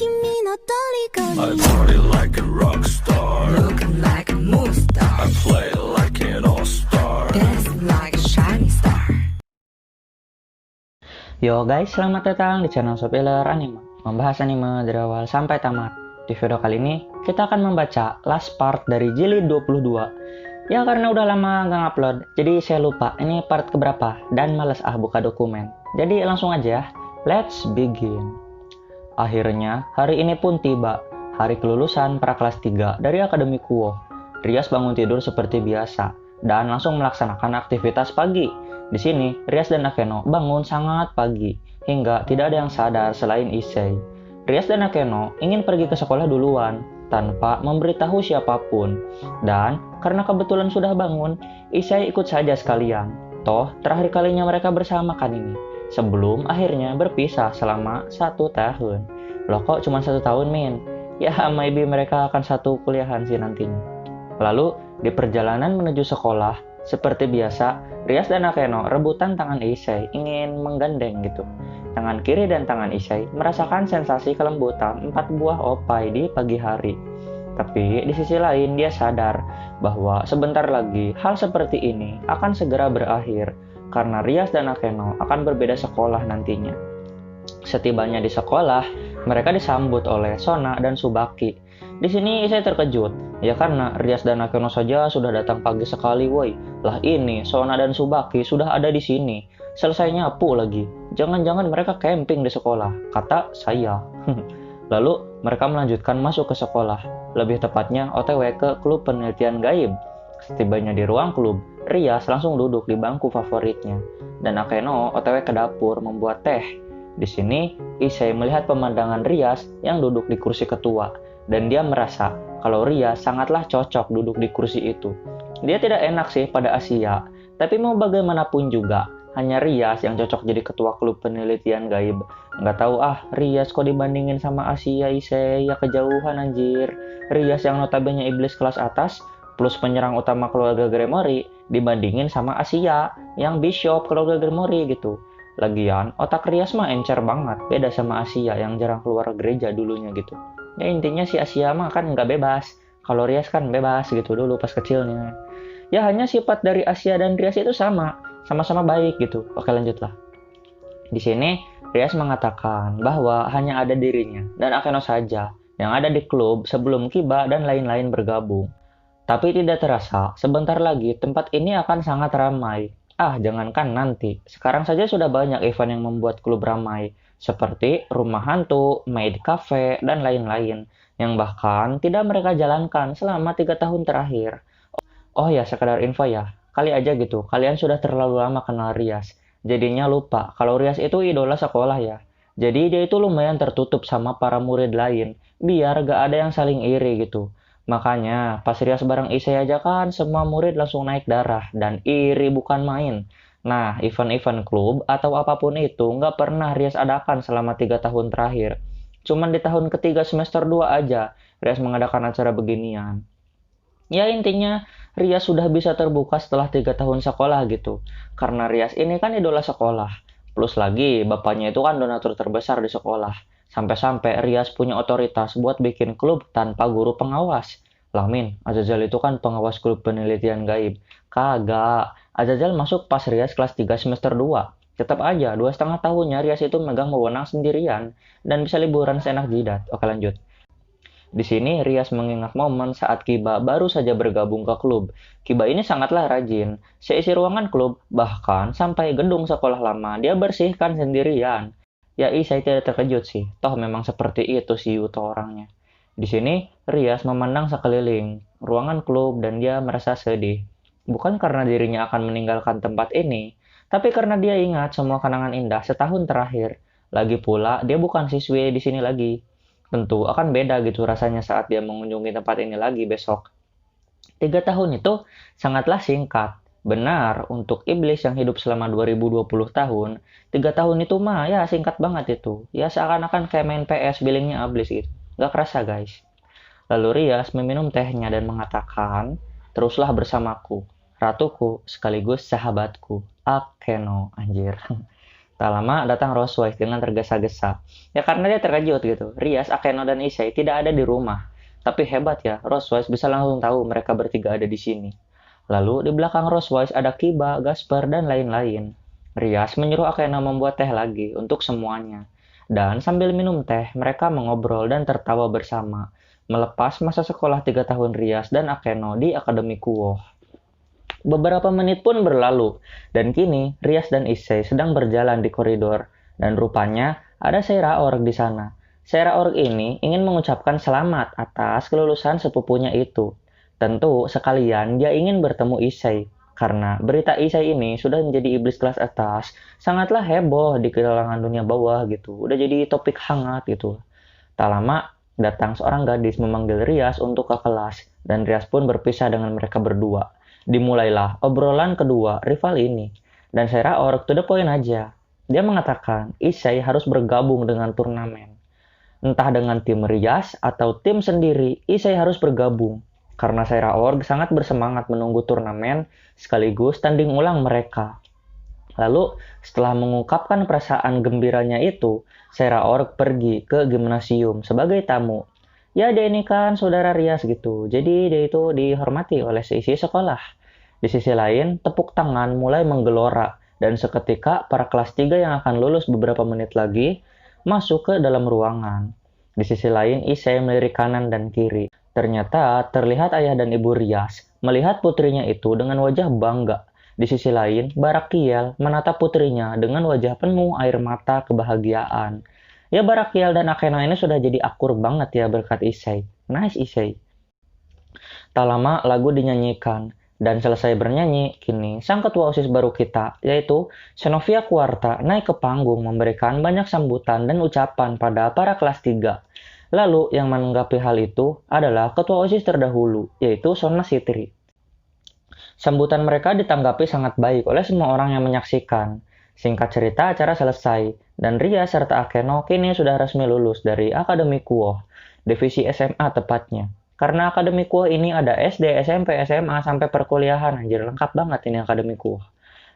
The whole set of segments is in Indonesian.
I party like a rock star. Looking like a movie star. I play like an all-star. Dancing like a shining star. Yo guys, selamat datang di channel Sopiler Anime, membahas anime dari awal sampai tamat. Di video kali ini, kita akan membaca last part dari Jilid 22. Ya karena udah lama nggak upload, jadi saya lupa ini part keberapa dan males buka dokumen. Jadi langsung aja, let's begin. Akhirnya, hari ini pun tiba, hari kelulusan pra kelas 3 dari Akademi Kuo. Rias bangun tidur seperti biasa, dan langsung melaksanakan aktivitas pagi. Di sini, Rias dan Akeno bangun sangat pagi, hingga tidak ada yang sadar selain Issei. Rias dan Akeno ingin pergi ke sekolah duluan, tanpa memberitahu siapapun. Dan, karena kebetulan sudah bangun, Issei ikut saja sekalian. Toh, terakhir kalinya mereka bersama kan ini. Sebelum akhirnya berpisah selama 1 tahun. Loh kok cuma 1 tahun, Min? Ya, maybe mereka akan satu kuliahan sih nantinya. Lalu, di perjalanan menuju sekolah, seperti biasa, Rias dan Akeno rebutan tangan Issei, ingin menggandeng gitu. Tangan kiri dan tangan Issei merasakan sensasi kelembutan 4 buah opai di pagi hari. Tapi di sisi lain dia sadar bahwa sebentar lagi hal seperti ini akan segera berakhir karena Rias dan Akeno akan berbeda sekolah nantinya. Setibanya di sekolah, mereka disambut oleh Sona dan Tsubaki. Di sini saya terkejut, ya karena Rias dan Akeno saja sudah datang pagi sekali, woi. Lah ini Sona dan Tsubaki sudah ada di sini. Selesai nyapu lagi. Jangan-jangan mereka camping di sekolah, kata saya. Lalu mereka melanjutkan masuk ke sekolah, lebih tepatnya OTW ke klub penelitian gaib. Setibanya di ruang klub, Rias langsung duduk di bangku favoritnya, dan Akeno OTW ke dapur membuat teh. Di sini, Issei melihat pemandangan Rias yang duduk di kursi ketua, dan dia merasa kalau Rias sangatlah cocok duduk di kursi itu. Dia tidak enak sih pada Asia, tapi mau bagaimanapun juga, hanya Rias yang cocok jadi ketua klub penelitian gaib. Nggak tahu Rias kok dibandingin sama Asia, Issei, ya kejauhan anjir. Rias yang notabene iblis kelas atas, plus penyerang utama keluarga Gremory, dibandingin sama Asia, yang bishop keluarga Gremory gitu. Lagian, otak Rias mah encer banget, beda sama Asia yang jarang keluar gereja dulunya gitu. Ya intinya si Asia mah kan nggak bebas, kalau Rias kan bebas gitu dulu pas kecilnya. Ya hanya sifat dari Asia dan Rias itu sama-sama baik gitu. Oke lanjutlah. Di sini, Rias mengatakan bahwa hanya ada dirinya dan Akeno saja yang ada di klub sebelum Kiba dan lain-lain bergabung. Tapi tidak terasa, sebentar lagi tempat ini akan sangat ramai. Jangankan nanti, sekarang saja sudah banyak event yang membuat klub ramai, seperti rumah hantu, maid cafe, dan lain-lain, yang bahkan tidak mereka jalankan selama 3 tahun terakhir. Oh ya, sekedar info ya, kali aja gitu, kalian sudah terlalu lama kenal Rias, jadinya lupa kalau Rias itu idola sekolah ya. Jadi dia itu lumayan tertutup sama para murid lain, biar gak ada yang saling iri gitu. Makanya, pas Rias bareng Issei aja kan semua murid langsung naik darah dan iri bukan main. Nah, event-event klub atau apapun itu nggak pernah Rias adakan selama 3 tahun terakhir. Cuman di tahun ketiga semester 2 aja, Rias mengadakan acara beginian. Ya intinya, Rias sudah bisa terbuka setelah 3 tahun sekolah gitu. Karena Rias ini kan idola sekolah. Plus lagi, bapaknya itu kan donatur terbesar di sekolah. Sampai-sampai Rias punya otoritas buat bikin klub tanpa guru pengawas. Lah Min, Azazel itu kan pengawas klub penelitian gaib. Kagak, Azazel masuk pas Rias kelas 3 semester 2. Tetap aja, 2,5 tahunnya Rias itu megang wewenang sendirian dan bisa liburan seenak jidat. Oke lanjut. Di sini Rias mengingat momen saat Kiba baru saja bergabung ke klub. Kiba ini sangatlah rajin. Seisi ruangan klub, bahkan sampai gedung sekolah lama dia bersihkan sendirian. Ya saya tidak terkejut sih, toh memang seperti itu si Yuto orangnya. Di sini, Rias memandang sekeliling ruangan klub dan dia merasa sedih. Bukan karena dirinya akan meninggalkan tempat ini, tapi karena dia ingat semua kenangan indah setahun terakhir. Lagi pula, dia bukan siswi di sini lagi. Tentu akan beda gitu rasanya saat dia mengunjungi tempat ini lagi besok. 3 tahun itu sangatlah singkat. Benar, untuk iblis yang hidup selama 2020 tahun, 3 tahun itu mah ya singkat banget itu. Ya seakan-akan kayak main PS billingnya abis gitu. Gak kerasa guys. Lalu Rias meminum tehnya dan mengatakan, teruslah bersamaku, ratuku sekaligus sahabatku, Akeno, anjir. Tak lama datang Roswise dengan tergesa-gesa. Ya karena dia terkejut gitu. Rias, Akeno, dan Issei tidak ada di rumah. Tapi hebat ya, Roswise bisa langsung tahu mereka bertiga ada di sini. Lalu di belakang Roswise ada Kiba, Gasper, dan lain-lain. Rias menyuruh Akeno membuat teh lagi untuk semuanya. Dan sambil minum teh, mereka mengobrol dan tertawa bersama. Melepas masa sekolah 3 tahun Rias dan Akeno di Akademi Kuoh. Beberapa menit pun berlalu, dan kini Rias dan Issei sedang berjalan di koridor, dan rupanya ada Seira Org di sana. Seira Org ini ingin mengucapkan selamat atas kelulusan sepupunya itu. Tentu sekalian dia ingin bertemu Issei, karena berita Issei ini sudah menjadi iblis kelas atas, sangatlah heboh di kalangan dunia bawah gitu, udah jadi topik hangat gitu. Tak lama, datang seorang gadis memanggil Rias untuk ke kelas, dan Rias pun berpisah dengan mereka berdua. Dimulailah obrolan kedua rival ini. Dan Seira Org to the point aja. Dia mengatakan Issei harus bergabung dengan turnamen. Entah dengan tim Rias atau tim sendiri, Issei harus bergabung. Karena Seira Org sangat bersemangat menunggu turnamen sekaligus tanding ulang mereka. Lalu setelah mengungkapkan perasaan gembiranya itu, Seira Org pergi ke gimnasium sebagai tamu. Ya dia ini kan saudara Rias gitu, jadi dia itu dihormati oleh seisi sekolah. Di sisi lain, tepuk tangan mulai menggelora, dan seketika para kelas 3 yang akan lulus beberapa menit lagi masuk ke dalam ruangan. Di sisi lain, Issei melirik kanan dan kiri. Ternyata terlihat ayah dan ibu Rias melihat putrinya itu dengan wajah bangga. Di sisi lain, Barakiel menatap putrinya dengan wajah penuh air mata kebahagiaan. Ya Barakiel dan Akeno ini sudah jadi akur banget ya berkat Issei. Nice Issei. Tak lama lagu dinyanyikan. Dan selesai bernyanyi, kini sang ketua OSIS baru kita, yaitu Xenovia Quarta, naik ke panggung memberikan banyak sambutan dan ucapan pada para kelas 3. Lalu yang menanggapi hal itu adalah ketua OSIS terdahulu, yaitu Sona Sitri. Sambutan mereka ditanggapi sangat baik oleh semua orang yang menyaksikan. Singkat cerita, acara selesai, dan Ria serta Akeno kini sudah resmi lulus dari Akademi Kuoh, divisi SMA tepatnya. Karena Akademi Kuoh ini ada SD, SMP, SMA, sampai perkuliahan, anjir lengkap banget ini Akademi Kuoh.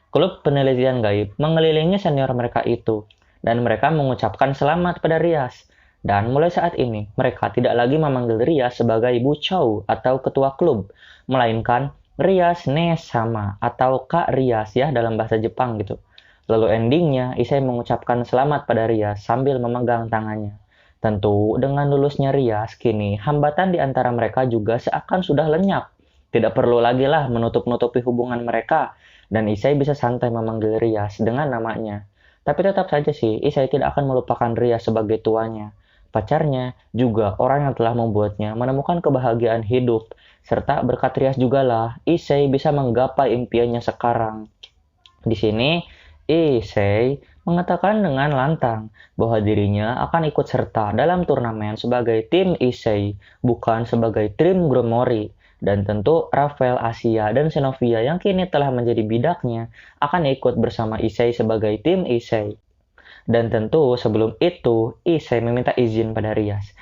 Klub penelitian gaib mengelilingi senior mereka itu, dan mereka mengucapkan selamat pada Rias. Dan mulai saat ini, mereka tidak lagi memanggil Rias sebagai Bu Chow atau ketua klub, melainkan Rias Nesama atau Kak Rias ya dalam bahasa Jepang gitu. Lalu endingnya, Issei mengucapkan selamat pada Rias sambil memegang tangannya. Tentu, dengan lulusnya Rias, kini hambatan di antara mereka juga seakan sudah lenyap. Tidak perlu lagi lah menutup-nutupi hubungan mereka, dan Issei bisa santai memanggil Rias dengan namanya. Tapi tetap saja sih, Issei tidak akan melupakan Rias sebagai tuanya. Pacarnya juga orang yang telah membuatnya menemukan kebahagiaan hidup, serta berkat Rias jugalah Issei bisa menggapai impiannya sekarang. Di sini, Issei mengatakan dengan lantang bahwa dirinya akan ikut serta dalam turnamen sebagai tim Issei, bukan sebagai tim Gromori. Dan tentu Rafael, Asia, dan Xenovia yang kini telah menjadi bidaknya akan ikut bersama Issei sebagai tim Issei. Dan tentu sebelum itu, Issei meminta izin pada Rias.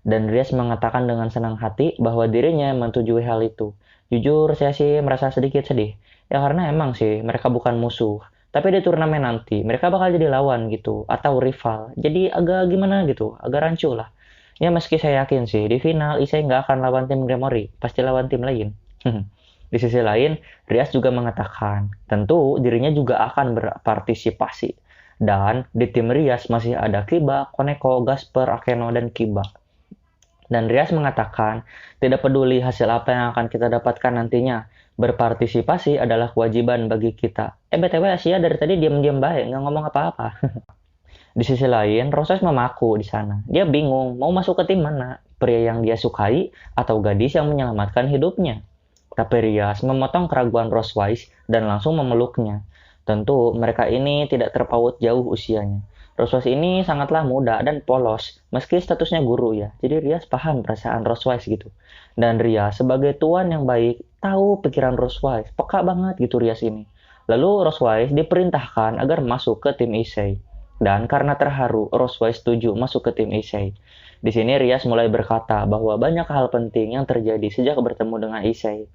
Dan Rias mengatakan dengan senang hati bahwa dirinya menyetujui hal itu. Jujur, saya sih merasa sedikit sedih. Ya karena emang sih mereka bukan musuh. Tapi di turnamen nanti, mereka bakal jadi lawan gitu, atau rival. Jadi agak gimana gitu, agak rancu lah. Ya meski saya yakin sih, di final Issei nggak akan lawan tim Gremori, pasti lawan tim lain. Di sisi lain, Rias juga mengatakan, tentu dirinya juga akan berpartisipasi. Dan di tim Rias masih ada Kiba, Koneko, Gasper, Akeno, dan Kiba. Dan Rias mengatakan, tidak peduli hasil apa yang akan kita dapatkan nantinya, berpartisipasi adalah kewajiban bagi kita. BTW Asia dari tadi diam-diam baik, nggak ngomong apa-apa. Di sisi lain, Roswise memaku di sana. Dia bingung mau masuk ke tim mana, pria yang dia sukai atau gadis yang menyelamatkan hidupnya. Tapi Rias memotong keraguan Roswise dan langsung memeluknya. Tentu mereka ini tidak terpaut jauh usianya. Roswise ini sangatlah muda dan polos, meski statusnya guru ya. Jadi Rias paham perasaan Roswise gitu. Dan Rias sebagai tuan yang baik, tahu pikiran Roswise. Peka banget gitu Rias ini. Lalu Roswise diperintahkan agar masuk ke tim Issei. Dan karena terharu, Roswise setuju masuk ke tim Issei. Di sini Rias mulai berkata bahwa banyak hal penting yang terjadi sejak bertemu dengan Issei.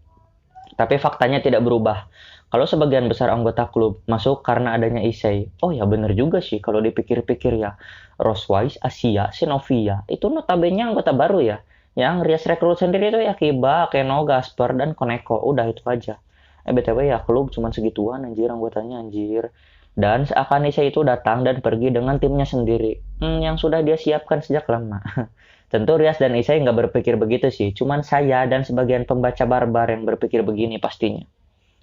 Tapi faktanya tidak berubah. Kalau sebagian besar anggota klub masuk karena adanya Issei, oh ya bener juga sih kalau dipikir-pikir ya. Roswise, Asia, Xenovia, itu notabene anggota baru ya. Yang Rias rekrut sendiri itu ya Kiba, Keno, Gasper, dan Koneko. Udah itu aja. BTW ya klub cuma segituan anjir anggotanya anjir. Dan seakan Issei itu datang dan pergi dengan timnya sendiri. Yang sudah dia siapkan sejak lama. Tentu Rias dan Issei nggak berpikir begitu sih. Cuman saya dan sebagian pembaca barbar yang berpikir begini pastinya.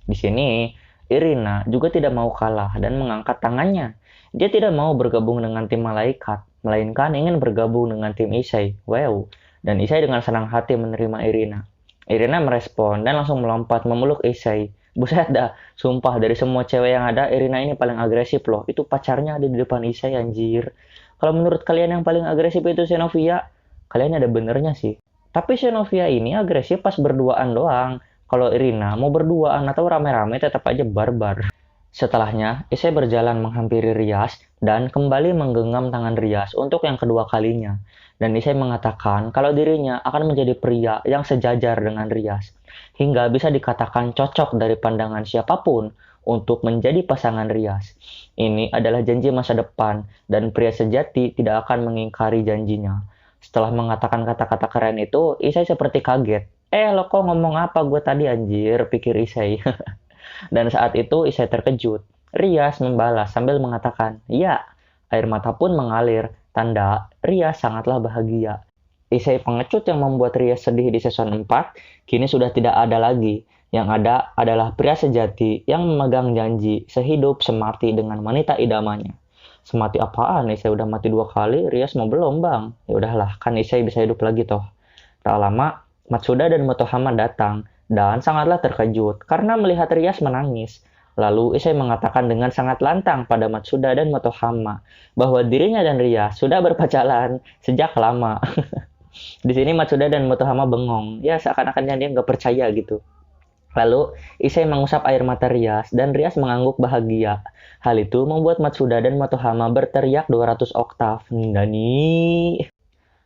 Di sini, Irina juga tidak mau kalah dan mengangkat tangannya. Dia tidak mau bergabung dengan tim malaikat, melainkan ingin bergabung dengan tim Issei. Wow. Dan Issei dengan senang hati menerima Irina. Irina merespon dan langsung melompat memeluk Issei. Buset dah, sumpah dari semua cewek yang ada, Irina ini paling agresif loh. Itu pacarnya ada di depan Issei anjir. Kalau menurut kalian yang paling agresif itu Xenovia, kalian ada benernya sih. Tapi Xenovia ini agresif pas berduaan doang. Kalau Irina mau berduaan atau rame-rame tetap aja barbar. Setelahnya, Issei berjalan menghampiri Rias dan kembali menggenggam tangan Rias untuk yang kedua kalinya. Dan Issei mengatakan kalau dirinya akan menjadi pria yang sejajar dengan Rias. Hingga bisa dikatakan cocok dari pandangan siapapun untuk menjadi pasangan Rias. Ini adalah janji masa depan dan pria sejati tidak akan mengingkari janjinya. Setelah mengatakan kata-kata keren itu, Issei seperti kaget. Lo kok ngomong apa gue tadi anjir, pikir Issei. Dan saat itu Issei terkejut. Rias membalas sambil mengatakan, ya, air mata pun mengalir, tanda Rias sangatlah bahagia. Issei pengecut yang membuat Rias sedih di season 4, kini sudah tidak ada lagi. Yang ada adalah pria sejati yang memegang janji sehidup semati dengan wanita idamannya. Semati apaan? Issei udah mati 2 kali, Rias mau belum bang? Ya udahlah, kan Issei bisa hidup lagi toh. Tak lama, Matsuda dan Motohama datang dan sangatlah terkejut karena melihat Rias menangis. Lalu Issei mengatakan dengan sangat lantang pada Matsuda dan Motohama bahwa dirinya dan Rias sudah berpacaran sejak lama. Di sini Matsuda dan Motohama bengong, ya seakan-akan dia nggak percaya gitu. Lalu Issei mengusap air mata Rias dan Rias mengangguk bahagia. Hal itu membuat Matsuda dan Motohama berteriak 200 oktav. Nani.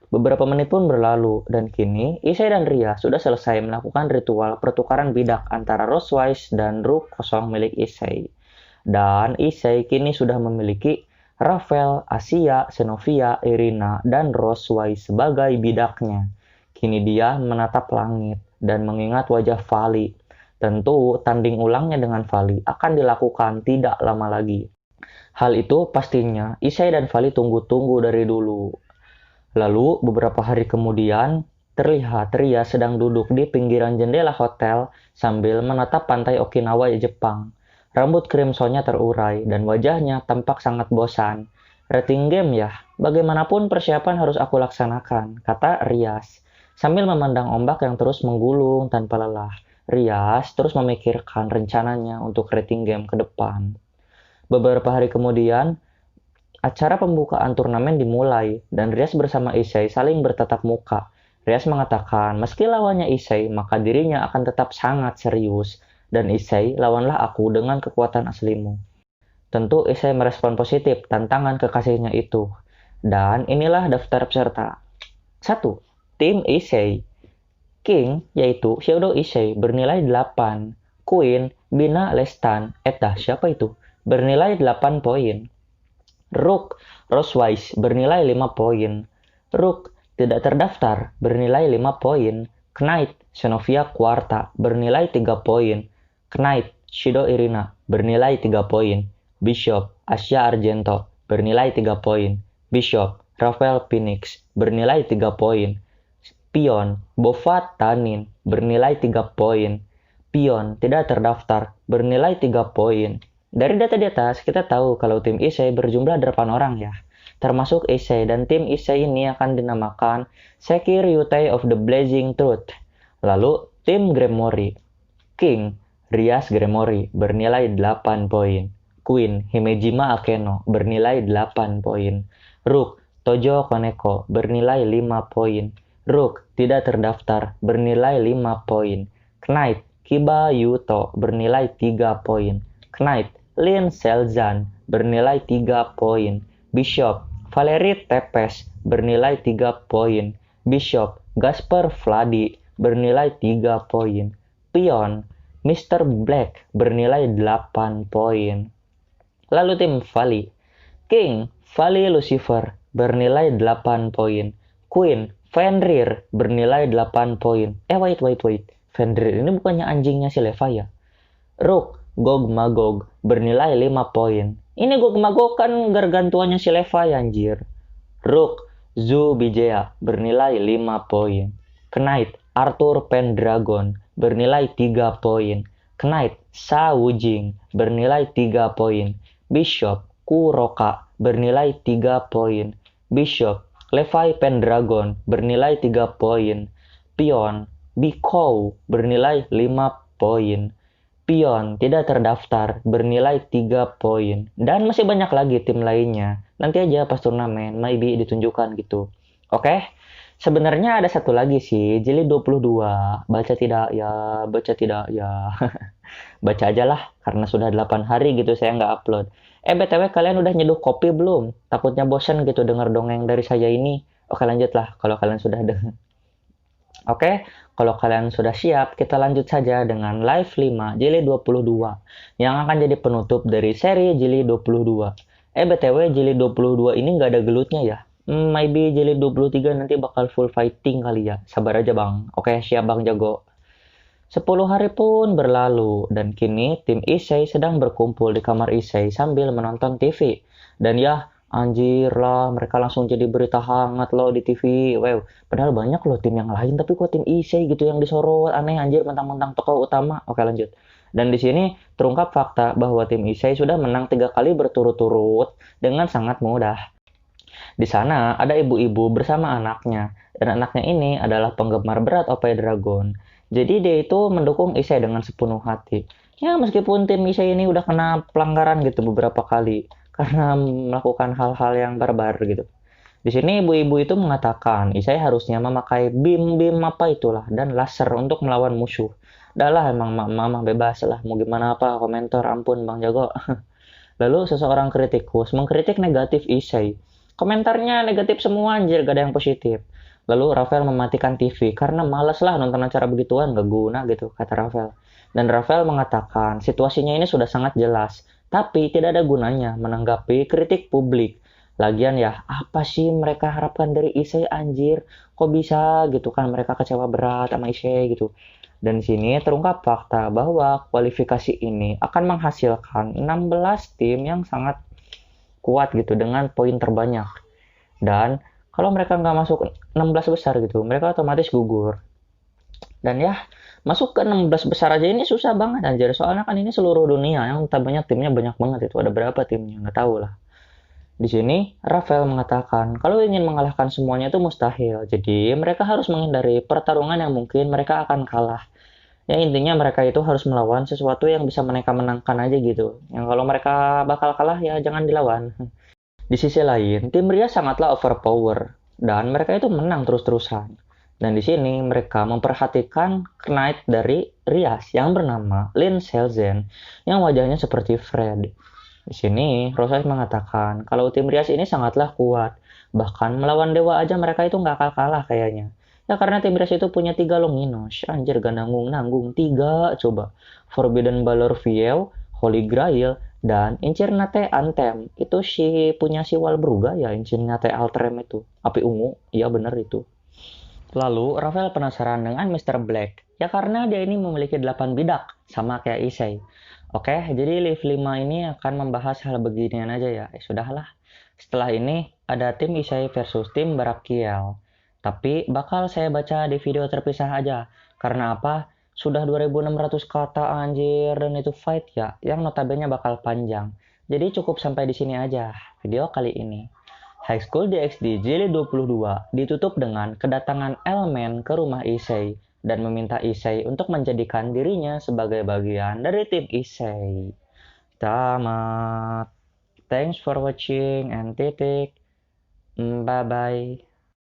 Beberapa menit pun berlalu, dan kini Issei dan Rias sudah selesai melakukan ritual pertukaran bidak antara Roswise dan Rook kosong milik Issei. Dan Issei kini sudah memiliki Rafael, Asia, Xenovia, Irina, dan Roswise sebagai bidaknya. Kini dia menatap langit dan mengingat wajah Vali. Tentu tanding ulangnya dengan Vali akan dilakukan tidak lama lagi. Hal itu pastinya Issei dan Vali tunggu-tunggu dari dulu. Lalu, beberapa hari kemudian, terlihat Rias sedang duduk di pinggiran jendela hotel sambil menatap pantai Okinawa, Jepang. Rambut crimsonnya terurai dan wajahnya tampak sangat bosan. Rating game ya, bagaimanapun persiapan harus aku laksanakan, kata Rias. Sambil memandang ombak yang terus menggulung tanpa lelah, Rias terus memikirkan rencananya untuk rating game ke depan. Beberapa hari kemudian, acara pembukaan turnamen dimulai, dan Rias bersama Issei saling bertatap muka. Rias mengatakan, meski lawannya Issei, maka dirinya akan tetap sangat serius. Dan Issei, lawanlah aku dengan kekuatan aslimu. Tentu Issei merespon positif tantangan kekasihnya itu. Dan inilah daftar peserta. 1. Tim Issei. King, yaitu Shadow Issei, bernilai 8. Queen, Bina Lestan, siapa itu? Bernilai 8 poin. Rook, Roswise, bernilai 5 poin. Rook, tidak terdaftar, bernilai 5 poin. Knight, Xenovia Quarta, bernilai 3 poin. Knight, Shido Irina, bernilai 3 poin. Bishop, Asia Argento, bernilai 3 poin. Bishop, Rafael Phoenix, bernilai 3 poin. Pion, Bovat Tanin, bernilai 3 poin. Pion, tidak terdaftar, bernilai 3 poin. Dari data di atas, kita tahu kalau tim Issei berjumlah 8 orang ya. Termasuk Issei, dan tim Issei ini akan dinamakan Seki Ryutei of the Blazing Truth. Lalu, tim Gremory. King, Rias Gremory, bernilai 8 poin. Queen, Himejima Akeno, bernilai 8 poin. Rook, Tojo Koneko, bernilai 5 poin. Rook, tidak terdaftar, bernilai 5 poin. Knight, Kiba Yuto, bernilai 3 poin. Knight, Lin Selzan, bernilai 3 poin. Bishop, Valerie Tepes, bernilai 3 poin. Bishop, Gasper Vladi, bernilai 3 poin. Pion, Mr. Black bernilai 8 poin. Lalu tim Vali, King Vali Lucifer bernilai 8 poin. Queen Fenrir bernilai 8 poin. Wait. Fenrir ini bukannya anjingnya si Levi ya? Rook Gog Magog bernilai 5 poin. Ini Gog Magog kan gargantuannya si Levi anjir. Rook Zu Bijaya bernilai 5 poin. Knight Arthur Pendragon bernilai 3 poin. Knight Sa Wujing bernilai 3 poin. Bishop Kuroka bernilai 3 poin. Bishop Levi Pendragon bernilai 3 poin. Pion Bikou bernilai 5 poin. Pion tidak terdaftar bernilai 3 poin. Dan masih banyak lagi tim lainnya. Nanti aja pas turnamen maybe ditunjukkan gitu. Oke? Sebenarnya ada satu lagi sih, jilid 22. Baca tidak ya. Baca aja lah, karena sudah 8 hari gitu saya nggak upload. BTW kalian udah nyeduh kopi belum? Takutnya bosan gitu denger dongeng dari saya ini. Oke lanjutlah kalau kalian sudah denger. Oke, kalau kalian sudah siap, kita lanjut saja dengan live 5 jilid 22 yang akan jadi penutup dari seri jilid 22. BTW jilid 22 ini nggak ada gelutnya ya. Maybe jilid 23 nanti bakal full fighting kali ya. Sabar aja bang. Oke, siap bang jago. 10 hari pun berlalu dan kini tim Issei sedang berkumpul di kamar Issei sambil menonton TV. Dan ya, anjir lah, mereka langsung jadi berita hangat loh di TV. Wow, padahal banyak loh tim yang lain, tapi kok tim Issei gitu yang disorot. Aneh anjir, mentang-mentang tokoh utama. Oke lanjut. Dan di sini terungkap fakta bahwa tim Issei sudah menang 3 kali berturut-turut dengan sangat mudah. Di sana ada ibu-ibu bersama anaknya, dan anaknya ini adalah penggemar berat OP Dragon. Jadi dia itu mendukung Issei dengan sepenuh hati. Ya meskipun tim Issei ini udah kena pelanggaran gitu beberapa kali karena melakukan hal-hal yang barbar gitu. Di sini ibu-ibu itu mengatakan Issei harusnya memakai bim apa itulah dan laser untuk melawan musuh. Dah lah emang mama bebas lah, mau gimana apa komentar, ampun Bang Jago. Lalu seseorang kritikus mengkritik negatif Issei. Komentarnya negatif semua anjir, gak ada yang positif. Lalu Rafael mematikan TV karena males lah nonton acara begituan, gak guna gitu, kata Rafael. Dan Rafael mengatakan situasinya ini sudah sangat jelas, tapi tidak ada gunanya menanggapi kritik publik. Lagian ya, apa sih mereka harapkan dari Issei anjir? Kok bisa gitu kan mereka kecewa berat sama Issei gitu. Dan di sini terungkap fakta bahwa kualifikasi ini akan menghasilkan 16 tim yang sangat kuat gitu dengan poin terbanyak. Dan kalau mereka nggak masuk 16 besar gitu, mereka otomatis gugur. Dan ya, masuk ke 16 besar aja ini susah banget anjir. Soalnya kan ini seluruh dunia yang tabanya timnya banyak banget itu. Ada berapa timnya? Nggak tahu lah. Di sini, Rafael mengatakan kalau ingin mengalahkan semuanya itu mustahil. Jadi, mereka harus menghindari pertarungan yang mungkin mereka akan kalah. Ya intinya mereka itu harus melawan sesuatu yang bisa mereka menangkan aja gitu. Yang kalau mereka bakal kalah ya jangan dilawan. Di sisi lain, tim Ria sangatlah overpower dan mereka itu menang terus-terusan. Dan di sini mereka memperhatikan Knight dari Rias yang bernama Lin Selzen yang wajahnya seperti Fred. Di sini Rosas mengatakan kalau tim Rias ini sangatlah kuat. Bahkan melawan dewa aja mereka itu nggak akan kalah kayaknya. Ya karena tim Rias itu punya 3 Longinos. Anjir gak nanggung 3 coba. Forbidden Balor Viel, Holy Grail, dan Incirnate Anthem. Itu punya si Walbruga ya, Incirnate Altrem itu. Api ungu, iya bener itu. Lalu Rafael penasaran dengan Mr. Black. Ya karena dia ini memiliki 8 bidak, sama kayak Issei. Oke, jadi live 5 ini akan membahas hal beginian aja ya. Sudahlah. Setelah ini ada tim Issei versus tim Barakiel. Tapi bakal saya baca di video terpisah aja. Karena apa? Sudah 2600 kata anjir dan itu fight ya. Yang notabene bakal panjang. Jadi cukup sampai di sini aja video kali ini. High School DxD Jilid 22 ditutup dengan kedatangan Elmen ke rumah Issei dan meminta Issei untuk menjadikan dirinya sebagai bagian dari tim Issei. Tamat. Thanks for watching and titik. Bye bye.